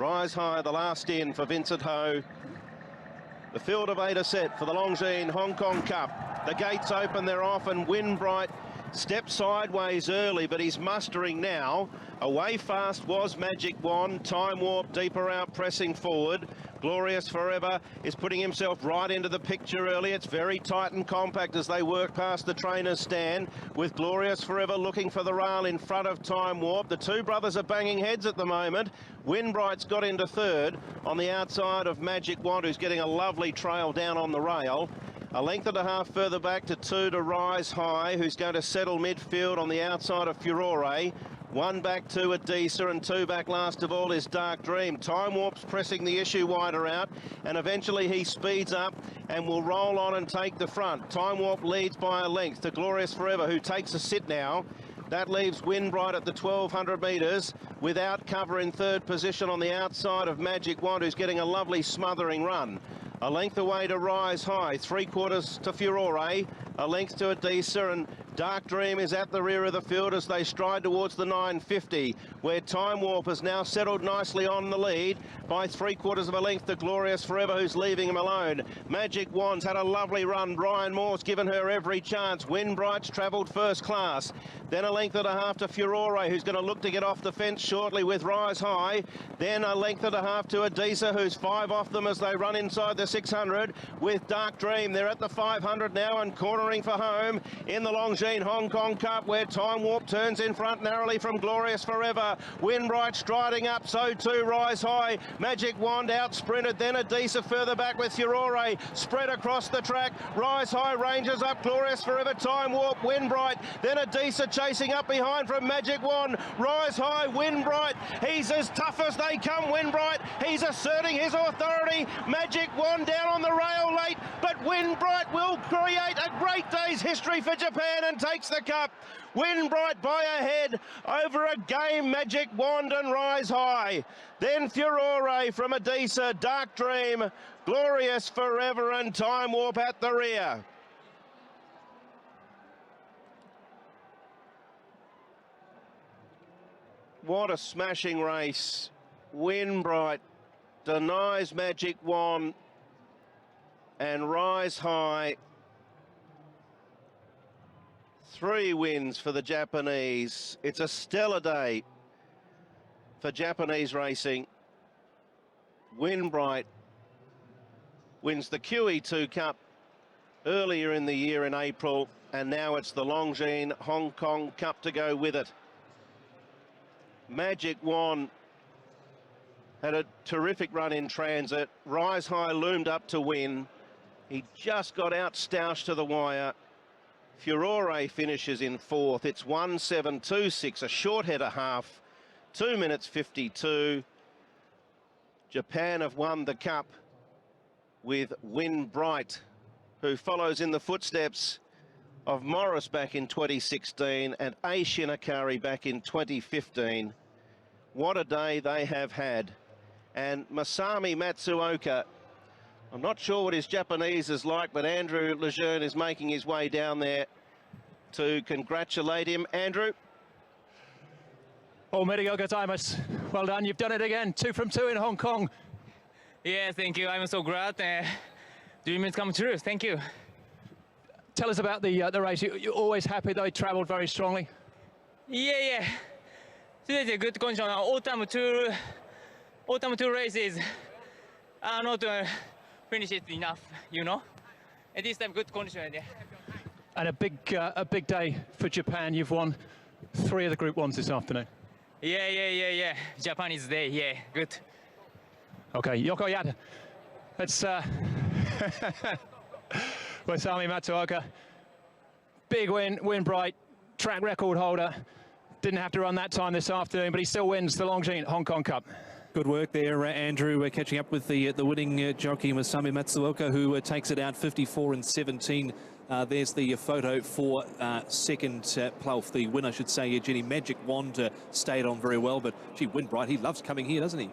Rise High, the last in for Vincent Ho. The field of 8 are set for the Longines Hong Kong Cup. The gates open, they're off, and Winbright steps sideways early, but he's mustering now. Away fast was Magic Wand. Time Warp deeper out, pressing forward. Glorious Forever is putting himself right into the picture early. It's very tight and compact as they work past the trainer's stand, with Glorious Forever looking for the rail in front of Time Warp. The two brothers are banging heads at the moment. Winbright's got into third on the outside of Magic Wand, who's getting a lovely trail down on the rail. A length and a half further back to 2 to Rise High, who's going to settle midfield on the outside of Furore. 1 back, 2 Adisa, and 2 back last of all is Dark Dream. Time Warp's pressing the issue wider out, and eventually he speeds up and will roll on and take the front. Time Warp leads by a length to Glorious Forever, who takes a sit now. That leaves Winbright at the 1,200 metres without cover in third position on the outside of Magic Wand, who's getting a lovely smothering run. A length away to Rise High, 3/4 to Furore, a length to Adisa, and Dark Dream is at the rear of the field as they stride towards the 950, where Time Warp has now settled nicely on the lead by 3/4 of a length to Glorious Forever, who's leaving him alone. Magic Wand's had a lovely run. Brian Moore's given her every chance. Winbright's travelled first class. Then a length and a half to Furore, who's going to look to get off the fence shortly with Rise High. Then a length and a half to Adisa, who's 5 off them as they run inside the 600 with Dark Dream. They're at the 500 now and cornering for home in the Longines Hong Kong Cup, where Time Warp turns in front narrowly from Glorious Forever. Winbright striding up, so too Rise High. Magic Wand out sprinted, then Adisa further back with Furore. Spread across the track. Rise High ranges up, Glorious Forever, Time Warp, Winbright. Then Adisa chasing up behind from Magic Wand. Rise High, Winbright. He's as tough as they come, Winbright. He's asserting his authority. Magic Wand down on the rail late, but Winbright will create a great day's history for Japan and takes the cup. Winbright by a head over a game Magic Wand and Rise High. Then Furore from Adisa, Dark Dream, Glorious Forever and Time Warp at the rear. What a smashing race. Winbright denies Magic Wand and Rise High. 3 wins for the Japanese. It's a stellar day for Japanese racing. Winbright wins the QE2 Cup earlier in the year in April, and now it's the Longines Hong Kong Cup to go with it. Magic Wand had a terrific run in transit. Rise High loomed up to win. He just got out-stoushed to the wire. Furore finishes in 4th. It's 1:7.26, a short header half, 2 minutes 52. Japan have won the cup with Winbright, who follows in the footsteps of Morris back in 2016 and A. Shinakari back in 2015. What a day they have had. And Masami Matsuoka, I'm not sure what his Japanese is like, but Andrew Lejeune is making his way down there to congratulate him. Andrew? Omedetou gozaimasu. Well done, you've done it again. 2 from 2 in Hong Kong. Yeah, thank you. I'm so glad. Dream has come true. Thank you. Tell us about the race. You're always happy that they travelled very strongly? Yeah. Today's a good condition. Autumn two races are not finished enough, you know. And this time good condition. Yeah. And a big day for Japan. You've won 3 of the Group 1s this afternoon. Yeah. Japanese day. Yeah, good. Okay, Yoko Yada. Let's Masami Matsuoka. Big win, Winbright, track record holder. Didn't have to run that time this afternoon, but he still wins the Longines Hong Kong Cup. Good work there, Andrew. We're catching up with the winning jockey, Masami Matsuoka, who takes it out 54-17. There's the photo for second Plough. The winner, should say, Jenny Magic Wand stayed on very well, but gee, Winbright, he loves coming here, doesn't he?